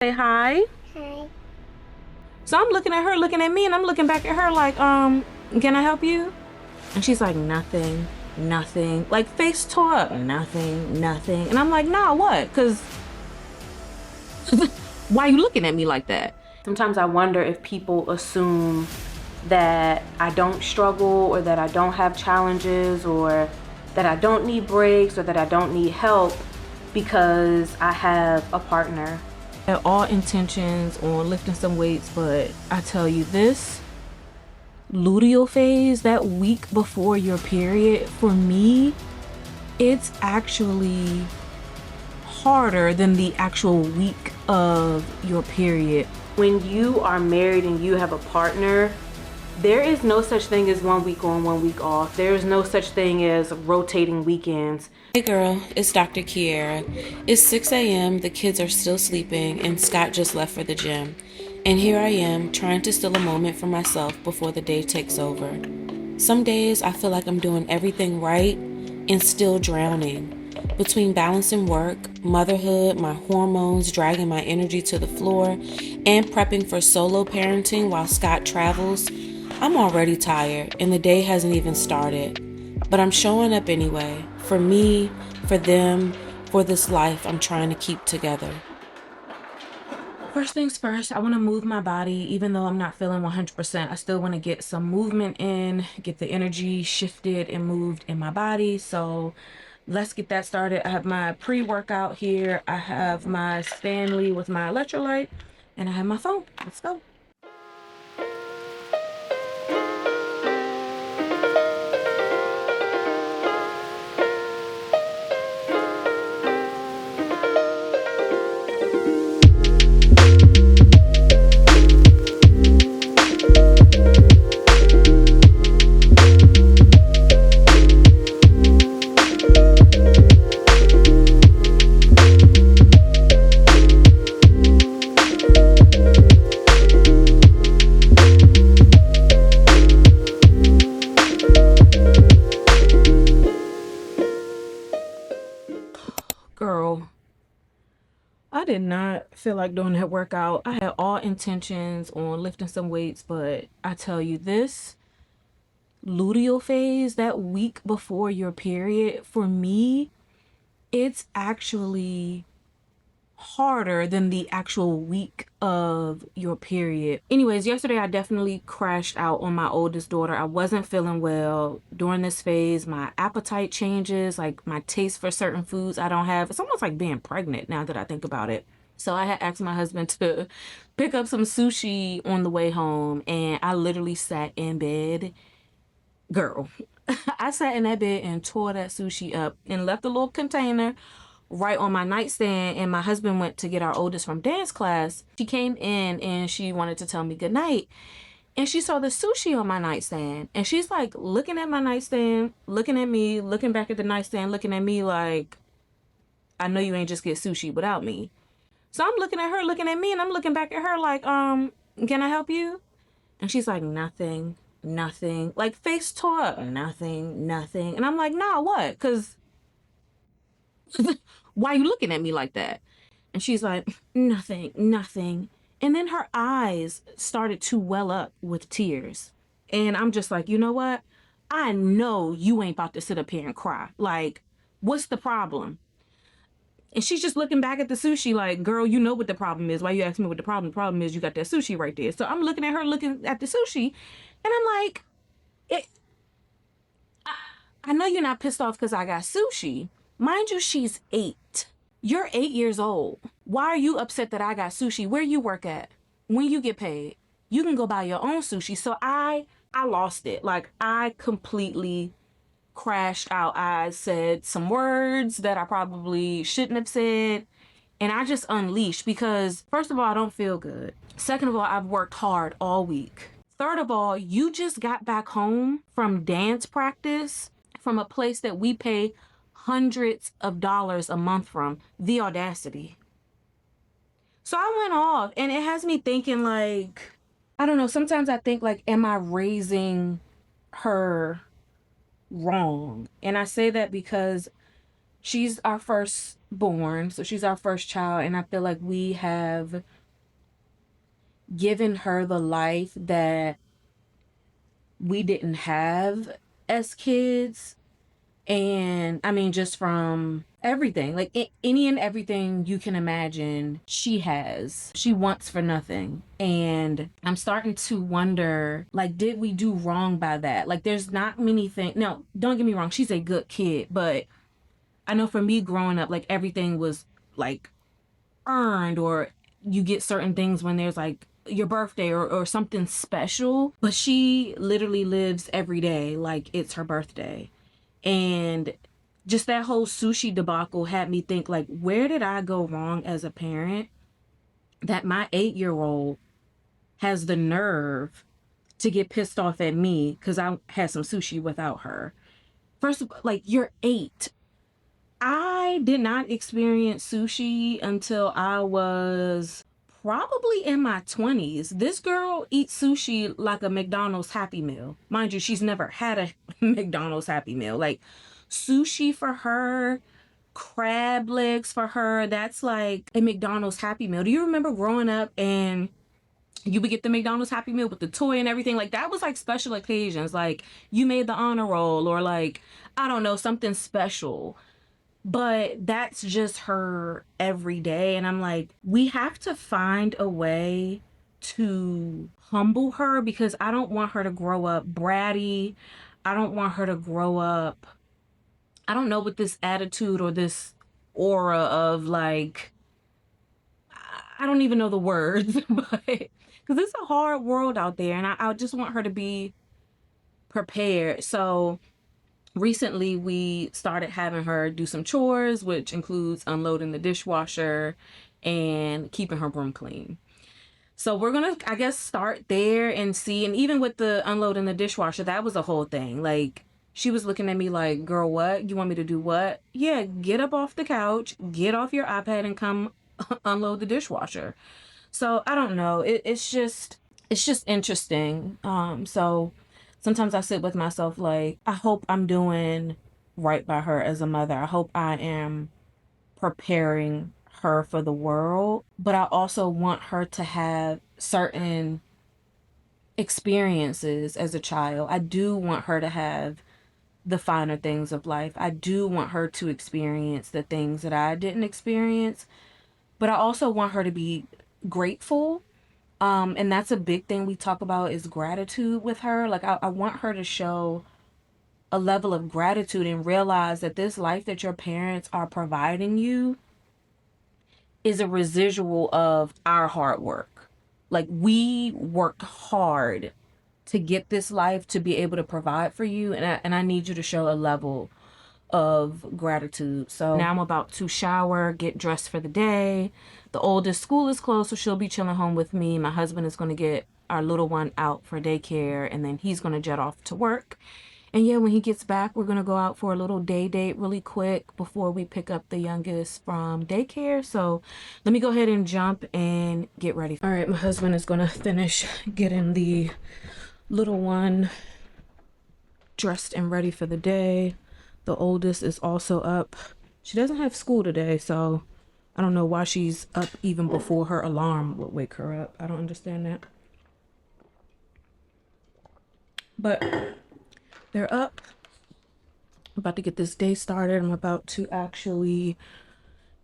Say hi. Hi. So I'm looking at her, looking at me, and I'm looking back at her like, can I help you? And she's like, nothing, nothing. Like face tore up, nothing, nothing. And I'm like, nah, what? Cause why are you looking at me like that? Sometimes I wonder if people assume that I don't struggle or that I don't have challenges or that I don't need breaks or that I don't need help because I have a partner. I had all intentions on lifting some weights, but I tell you this luteal phase, that week before your period, for me, it's actually harder than the actual week of your period. When you are married and you have a partner, there is no such thing as 1 week on, 1 week off. There is no such thing as rotating weekends. Hey girl, it's Dr. Kiera. It's 6 a.m., the kids are still sleeping, and Scott just left for the gym. And here I am, trying to steal a moment for myself before the day takes over. Some days I feel like I'm doing everything right and still drowning. Between balancing work, motherhood, my hormones dragging my energy to the floor, and prepping for solo parenting while Scott travels, I'm already tired and the day hasn't even started. But I'm showing up anyway, for me, for them, for this life I'm trying to keep together. First things first, I want to move my body. Even though I'm not feeling 100%, I still want to get some movement in, get the energy shifted and moved in my body. So let's get that started. I have my pre-workout here. I have my Stanley with my electrolyte, and I have my phone. Let's go. Girl, I did not feel like doing that workout. I had all intentions on lifting some weights, but I tell you this luteal phase, that week before your period, for me, it's actually harder than the actual week of your period. Anyways, yesterday I definitely crashed out on my oldest daughter. I wasn't feeling well during this phase. My appetite changes, like my taste for certain foods I don't have. It's almost like being pregnant now that I think about it. So I had asked my husband to pick up some sushi on the way home, and I literally sat in bed. Girl, I sat in that bed and tore that sushi up and left a little container right on my nightstand. And my husband went to get our oldest from dance class. She came in and she wanted to tell me goodnight. And she saw the sushi on my nightstand. And she's like looking at my nightstand, looking at me, looking back at the nightstand, looking at me like, I know you ain't just get sushi without me. So I'm looking at her, looking at me, and I'm looking back at her like, can I help you? And she's like, nothing, nothing. Like face tore up, nothing, nothing. And I'm like, nah, what? Because why are you looking at me like that? And she's like, nothing, nothing. And then her eyes started to well up with tears. And I'm just like, you know what? I know you ain't about to sit up here and cry. Like, what's the problem? And she's just looking back at the sushi like, girl, you know what the problem is. Why you asking me what the problem? The problem is you got that sushi right there. So I'm looking at her looking at the sushi. And I'm like, it, I know you're not pissed off because I got sushi. Mind you, she's 8. You're 8 years old. Why are you upset that I got sushi? Where you work at? When you get paid? You can go buy your own sushi. So I lost it. Like I completely crashed out. I said some words that I probably shouldn't have said. And I just unleashed because first of all, I don't feel good. Second of all, I've worked hard all week. Third of all, you just got back home from dance practice from a place that we pay hundreds of dollars a month from. The audacity. So I went off and it has me thinking like, I don't know, sometimes I think like, am I raising her wrong? And I say that because she's our first born. So she's our first child. And I feel like we have given her the life that we didn't have as kids. And I mean, just from everything, like any and everything you can imagine, she has. She wants for nothing. And I'm starting to wonder, like, did we do wrong by that? Like, there's not many things. No, don't get me wrong. She's a good kid. But I know for me growing up, like, everything was like earned, or you get certain things when there's like your birthday or something special. But she literally lives every day like it's her birthday. And just that whole sushi debacle had me think, like, where did I go wrong as a parent that my 8-year-old has the nerve to get pissed off at me because I had some sushi without her? First of all, like, you're 8. I did not experience sushi until I was probably in my 20s. This girl eats sushi like a McDonald's Happy Meal. Mind you, she's never had a McDonald's Happy Meal. Like, sushi for her, crab legs for her, that's like a McDonald's Happy Meal. Do you remember growing up and you would get the McDonald's Happy Meal with the toy and everything? Like, that was like special occasions. Like, you made the honor roll, or like, I don't know, something special. But that's just her every day. And I'm like, we have to find a way to humble her, because I don't want her to grow up bratty. I don't want her to grow up, I don't know, with this attitude or this aura of like, I don't even know the words, but because it's a hard world out there. And I just want her to be prepared. So recently we started having her do some chores, which includes unloading the dishwasher and keeping her room clean. So we're gonna, I guess, start there and see. And even with the unloading the dishwasher, that was a whole thing. Like, she was looking at me like, girl, what? You want me to do what? Yeah, get up off the couch, get off your iPad and come unload the dishwasher. So I don't know. It's just interesting. So sometimes I sit with myself like, I hope I'm doing right by her as a mother. I hope I am preparing her for the world, but I also want her to have certain experiences as a child. I do want her to have the finer things of life. I do want her to experience the things that I didn't experience, but I also want her to be grateful. And that's a big thing we talk about, is gratitude with her. Like, I want her to show a level of gratitude and realize that this life that your parents are providing you is a residual of our hard work. Like, we worked hard to get this life to be able to provide for you. And I need you to show a level of gratitude. So now I'm about to shower, get dressed for the day. The oldest school is closed, so she'll be chilling home with me. My husband is going to get our little one out for daycare, and then he's going to jet off to work. And yeah, when he gets back, we're going to go out for a little day date really quick before we pick up the youngest from daycare. So let me go ahead and jump and get ready. All right, my husband is going to finish getting the little one dressed and ready for the day. The oldest is also up. She doesn't have school today, so I don't know why she's up even before her alarm would wake her up. I don't understand that. But they're up. I'm about to get this day started. I'm about to actually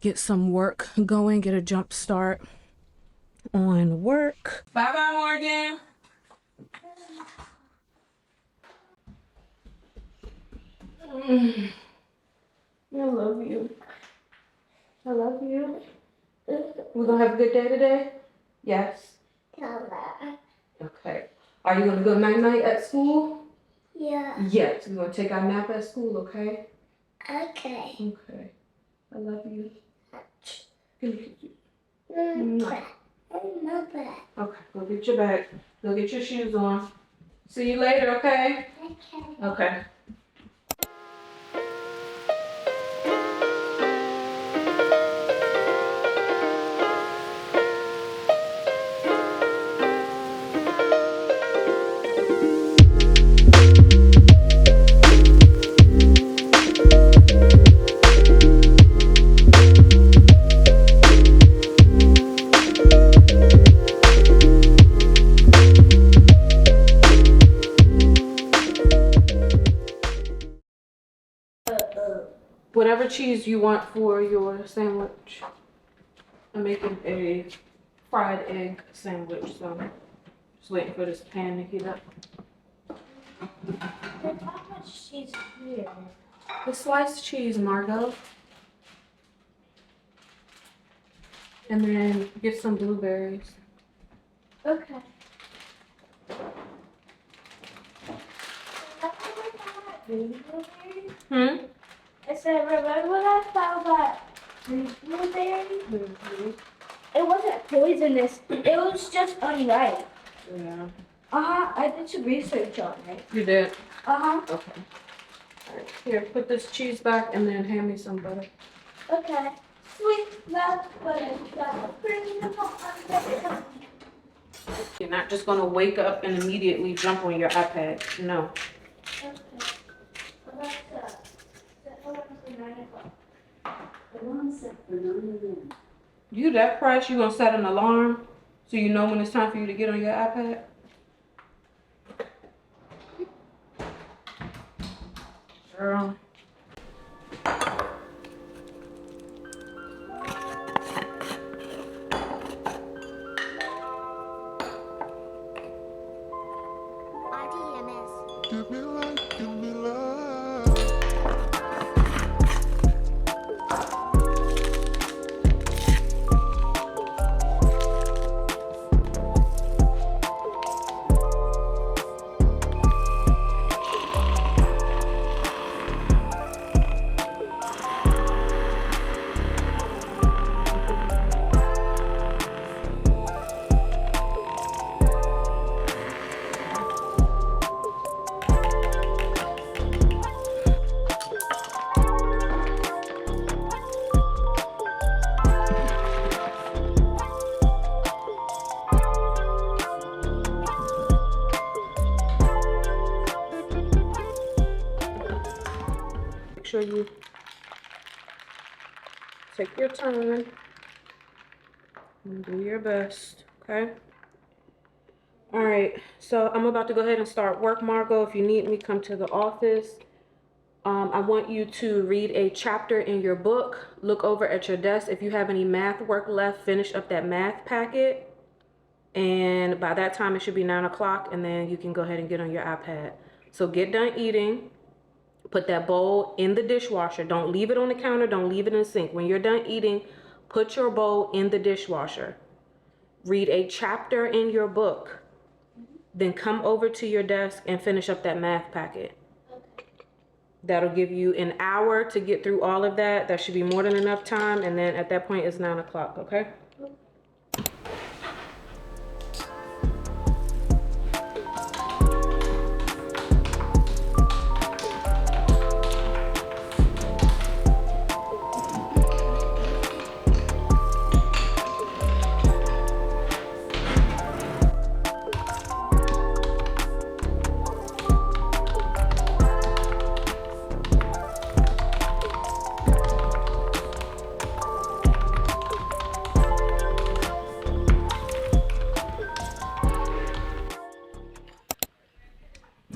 get some work going, get a jump start on work. Bye-bye, Morgan. I love you. I love you. We're gonna have a good day today? Yes. Okay. Are you gonna go night-night at school? Yeah. Yes. We're gonna take our nap at school, okay? Okay. Okay. I love you. Give me a kiss. Okay, go get your bag. Go get your shoes on. See you later, okay? Okay. Okay. whatever cheese you want for your sandwich. I'm making a fried egg sandwich, so just waiting for this pan to heat up. There's not much cheese here. The sliced cheese, Margot. And then get some blueberries. Okay. Hmm? I said, remember when I found that blueberry? Mm-hmm. It wasn't poisonous. It was just unripe. Yeah. I did some research on it. You did? Okay. Alright. Here, put this cheese back and then hand me some butter. Okay. Sweet love butter. You're not just gonna wake up and immediately jump on your iPad. No. Okay. Alexa, set alarm for 9 o'clock. Alarm set for 9 a.m. You that price, you gonna set an alarm so you know when it's time for you to get on your iPad? Girl. Give me life, give me love. Make sure you take your time and do your best, okay? All right, so I'm about to go ahead and start work, Margot. If you need me, come to the office. I want you to read a chapter in your book. Look over at your desk. If you have any math work left, finish up that math packet. And by that time, it should be 9 o'clock, and then you can go ahead and get on your iPad. So get done eating. Put that bowl in the dishwasher. Don't leave it on the counter. Don't leave it in the sink. When you're done eating, put your bowl in the dishwasher. Read a chapter in your book. Then come over to your desk and finish up that math packet. That'll give you an hour to get through all of that. That should be more than enough time. And then at that point, it's 9 o'clock, okay?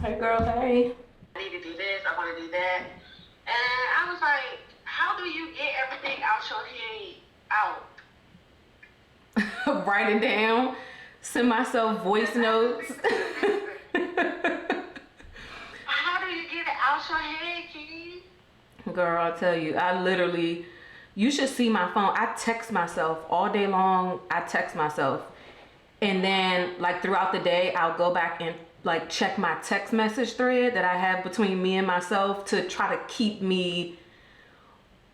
Hey, girl, hey. I need to do this, I want to do that. And I was like, how do you get everything out your head out? Write it down. Send myself voice notes. How do you get it out your head, Keith? Girl, I'll tell you, you should see my phone. I text myself all day long. I text myself. And then, like, throughout the day, I'll go back and, like, check my text message thread that I have between me and myself to try to keep me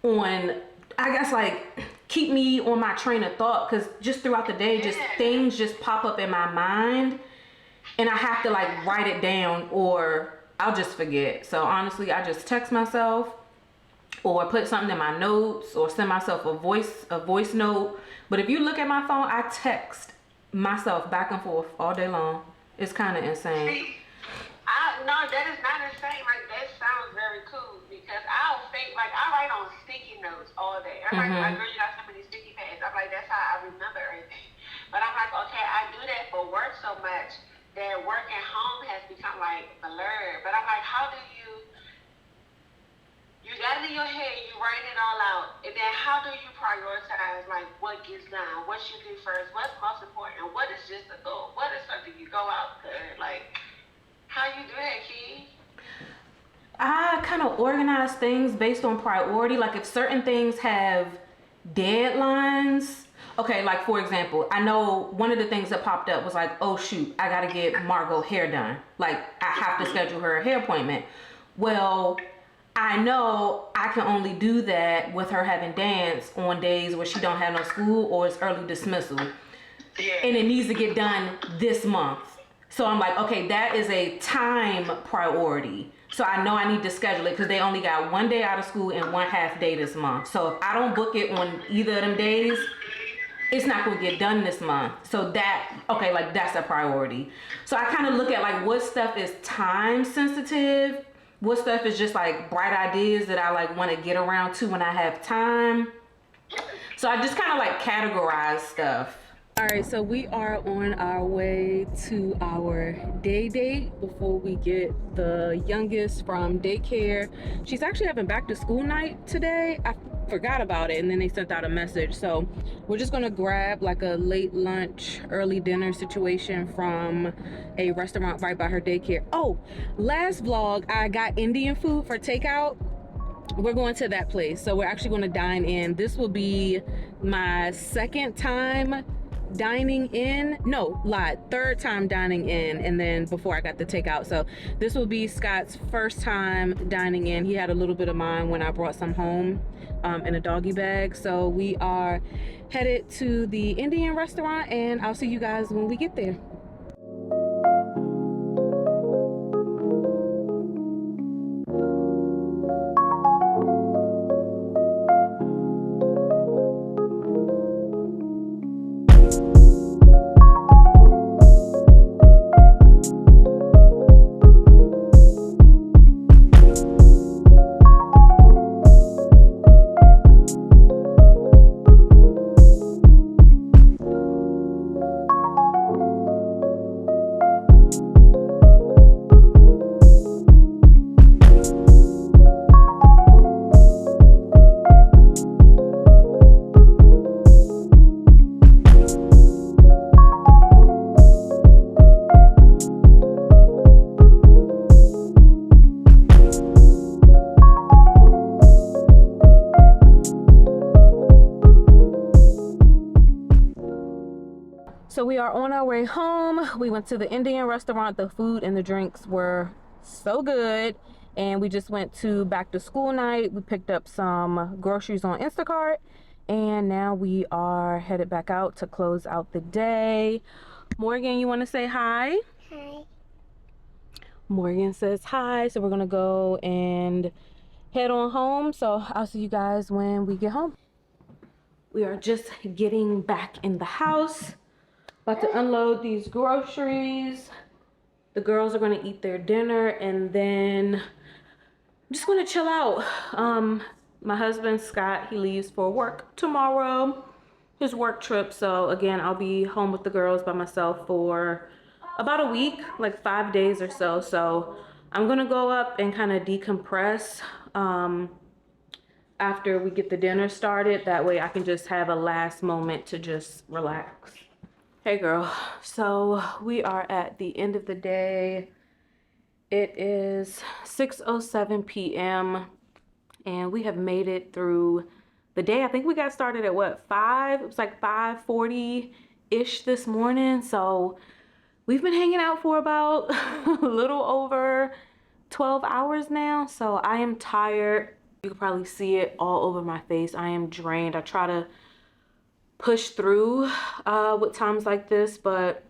on, I guess, like, keep me on my train of thought. Because just throughout the day, just things just pop up in my mind. And I have to, like, write it down or I'll just forget. So, honestly, I just text myself or put something in my notes or send myself a voice note. But if you look at my phone, I text myself back and forth all day long. It's kind of insane. See, no, that is not insane. Like, that sounds very cool because I'll think, like, I write on sticky notes all day. I'm like, girl, you got so many sticky pads. I'm like, that's how I remember everything. But I'm like, okay, I do that for work so much that work at home has become, like, blurred. But I'm like, how do you you got it in your head, you write it all out, and then how do you prioritize like what gets done, what you do first, what's most important, what is just a goal, what is something you go out there, like how you do that, Key? I kind of organize things based on priority. Like if certain things have deadlines, okay, like for example, I know one of the things that popped up was like, oh shoot, I gotta get Margot hair done. Like I have to schedule her hair appointment. Well, I know I can only do that with her having dance on days where she don't have no school or it's early dismissal. And it needs to get done this month. So I'm like, okay, that is a time priority. So I know I need to schedule it because they only got 1 day out of school and 1/2 day this month. So if I don't book it on either of them days, it's not going to get done this month. So that, okay, like that's a priority. So I kind of look at like what stuff is time sensitive, what stuff is just like bright ideas that I like want to get around to when I have time. So I just kind of like categorize stuff. All right, so we are on our way to our day date before we get the youngest from daycare. She's actually having back to school night today. I forgot about it and then they sent out a message. So we're just gonna grab like a late lunch, early dinner situation from a restaurant right by her daycare. Oh, last vlog, I got Indian food for takeout. We're going to that place. So we're actually gonna dine in. This will be my second time dining in, no, lied, third time dining in, and then before I got the takeout. So this will be Scott's first time dining in. He had a little bit of mine when I brought some home in a doggy bag. So we are headed to the Indian restaurant and I'll see you guys when we get there. So we are on our way home. We went to the Indian restaurant. The food and the drinks were so good. And we just went to back to school night. We picked up some groceries on Instacart. And now we are headed back out to close out the day. Morgan, you want to say hi? Hi. Morgan says hi. So we're going to go and head on home. So I'll see you guys when we get home. We are just getting back in the house. About to unload these groceries. The girls are gonna eat their dinner and then I'm just gonna chill out. My husband, Scott, he leaves for work tomorrow, his work trip. So again, I'll be home with the girls by myself for about a week, like 5 days or so. So I'm gonna go up and kind of decompress after we get the dinner started. That way I can just have a last moment to just relax. Hey girl, so we are at the end of the day. It is 6:07 p.m. and we have made it through the day. I think we got started at what, 5? It was like 5:40-ish this morning. So we've been hanging out for about a little over 12 hours now. So I am tired. You can probably see it all over my face. I am drained. I try to push through with times like this, but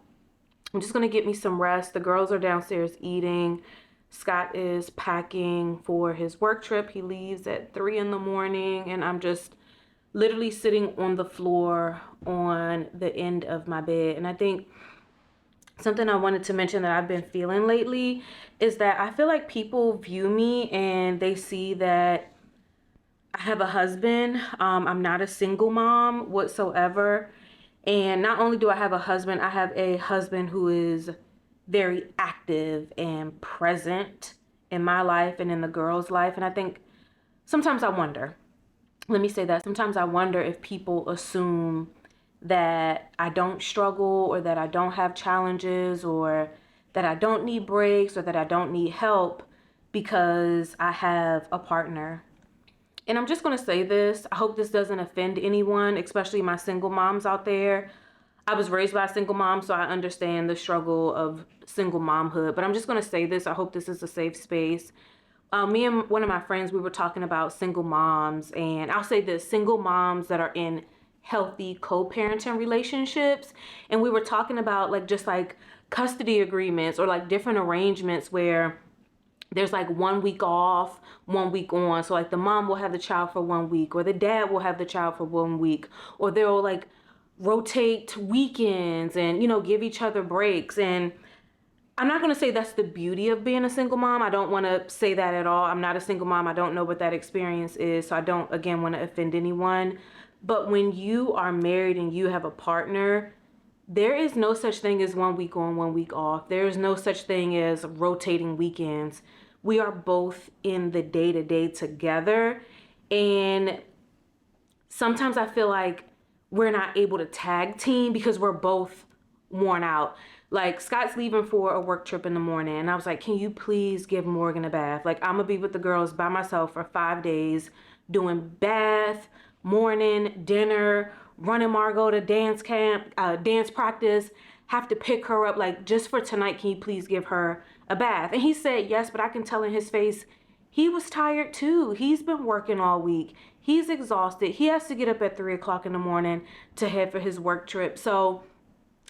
I'm just gonna get me some rest. The girls are downstairs eating. Scott is packing for his work trip. He leaves at 3 in the morning and I'm just literally sitting on the floor on the end of my bed. And I think something I wanted to mention that I've been feeling lately is that I feel like people view me and they see that I have a husband. I'm not a single mom whatsoever. And not only do I have a husband, I have a husband who is very active and present in my life and in the girls' life. And I think sometimes I wonder, let me say that, sometimes I wonder if people assume that I don't struggle or that I don't have challenges or that I don't need breaks or that I don't need help because I have a partner. And I'm just going to say this. I hope this doesn't offend anyone, especially my single moms out there. I was raised by a single mom, so I understand the struggle of single momhood. But I'm just going to say this. I hope this is a safe space. Me and one of my friends, we were talking about single moms. And I'll say this, single moms that are in healthy co-parenting relationships. And we were talking about like just like custody agreements or like different arrangements where there's like 1 week off, 1 week on. So like the mom will have the child for 1 week, or the dad will have the child for 1 week, or they'll like rotate weekends and, you know, give each other breaks. And I'm not going to say that's the beauty of being a single mom. I don't want to say that at all. I'm not a single mom. I don't know what that experience is. So I don't, again, want to offend anyone. But when you are married and you have a partner, there is no such thing as 1 week on, 1 week off. There is no such thing as rotating weekends. We are both in the day-to-day together. And sometimes I feel like we're not able to tag team because we're both worn out. Like Scott's leaving for a work trip in the morning. And I was like, can you please give Morgan a bath? Like I'm gonna be with the girls by myself for 5 days doing bath, morning, dinner, running Margot to dance camp, dance practice, have to pick her up. Like just for tonight, can you please give her a bath? And he said, yes, but I can tell in his face, he was tired too. He's been working all week. He's exhausted. He has to get up at 3 o'clock in the morning to head for his work trip. So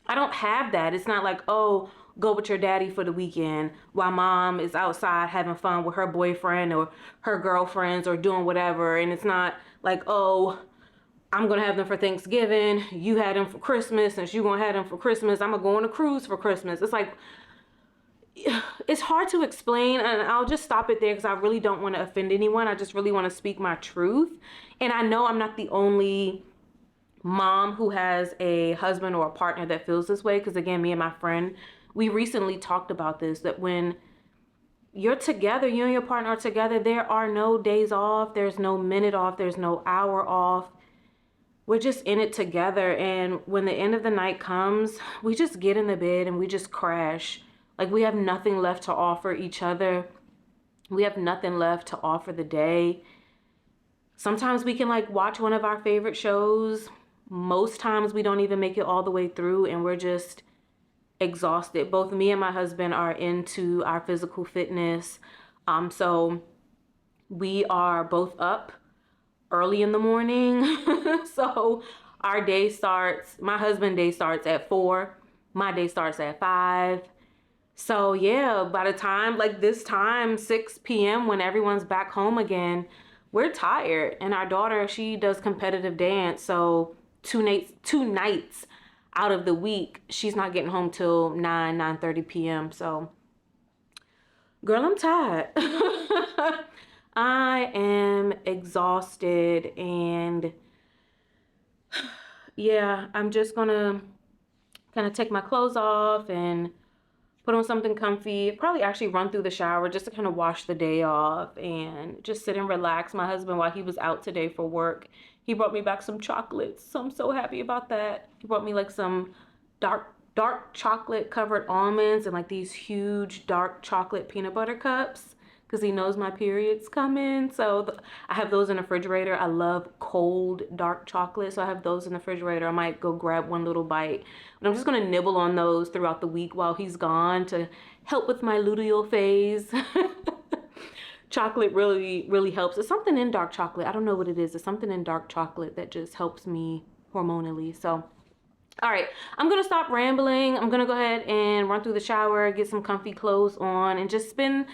I don't have that. It's not like, oh, go with your daddy for the weekend while mom is outside having fun with her boyfriend or her girlfriends or doing whatever. And it's not like, oh, I'm going to have them for Thanksgiving. You had them for Christmas. Since you're going to have them for Christmas, I'm going to go on a cruise for Christmas. It's like, it's hard to explain, and I'll just stop it there because I really don't want to offend anyone. I just really want to speak my truth. And I know I'm not the only mom who has a husband or a partner that feels this way, because again, me and my friend, we recently talked about this, that when you're together, you and your partner are together, there are no days off, there's no minute off, there's no hour off. We're just in it together. And when the end of the night comes, we just get in the bed and we just crash. Like we have nothing left to offer each other. We have nothing left to offer the day. Sometimes we can like watch one of our favorite shows. Most times we don't even make it all the way through and we're just exhausted. Both me and my husband are into our physical fitness. So we are both up early in the morning. So our day starts, my husband's day starts at 4. My day starts at 5. So yeah, by the time like this time, 6 p.m. when everyone's back home again, we're tired. And our daughter, she does competitive dance. So two nights out of the week, she's not getting home till 9:30 p.m. So girl, I'm tired. I am exhausted, and yeah, I'm just gonna kind of take my clothes off and put on something comfy, probably actually run through the shower just to kind of wash the day off and just sit and relax. My husband, while he was out today for work, he brought me back some chocolates. So I'm so happy about that. He brought me like some dark chocolate covered almonds and like these huge dark chocolate peanut butter cups because he knows my period's coming. So I have those in the refrigerator. I love cold dark chocolate, so I have those in the refrigerator. I might go grab one little bite, but I'm just gonna nibble on those throughout the week while he's gone to help with my luteal phase. Chocolate really helps. It's something in dark chocolate. I don't know what it is. It's something in dark chocolate that just helps me hormonally. So all right, I'm gonna stop rambling. I'm gonna go ahead and run through the shower, get some comfy clothes on, and just spend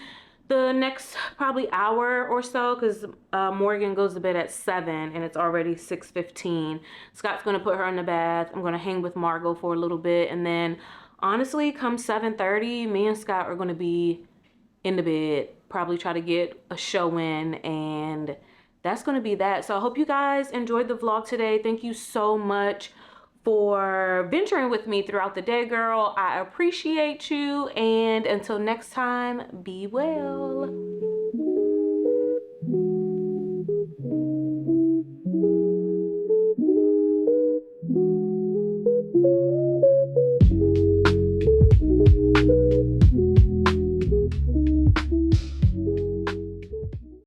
the next probably hour or so, because Morgan goes to bed at 7 and it's already 6:15. Scott's gonna put her in the bath. I'm gonna hang with Margot for a little bit, and then honestly, come 7:30, me and Scott are gonna be in the bed, probably try to get a show in, and that's gonna be that. So I hope you guys enjoyed the vlog today. Thank you so much for venturing with me throughout the day, girl. I appreciate you, and until next time, be well.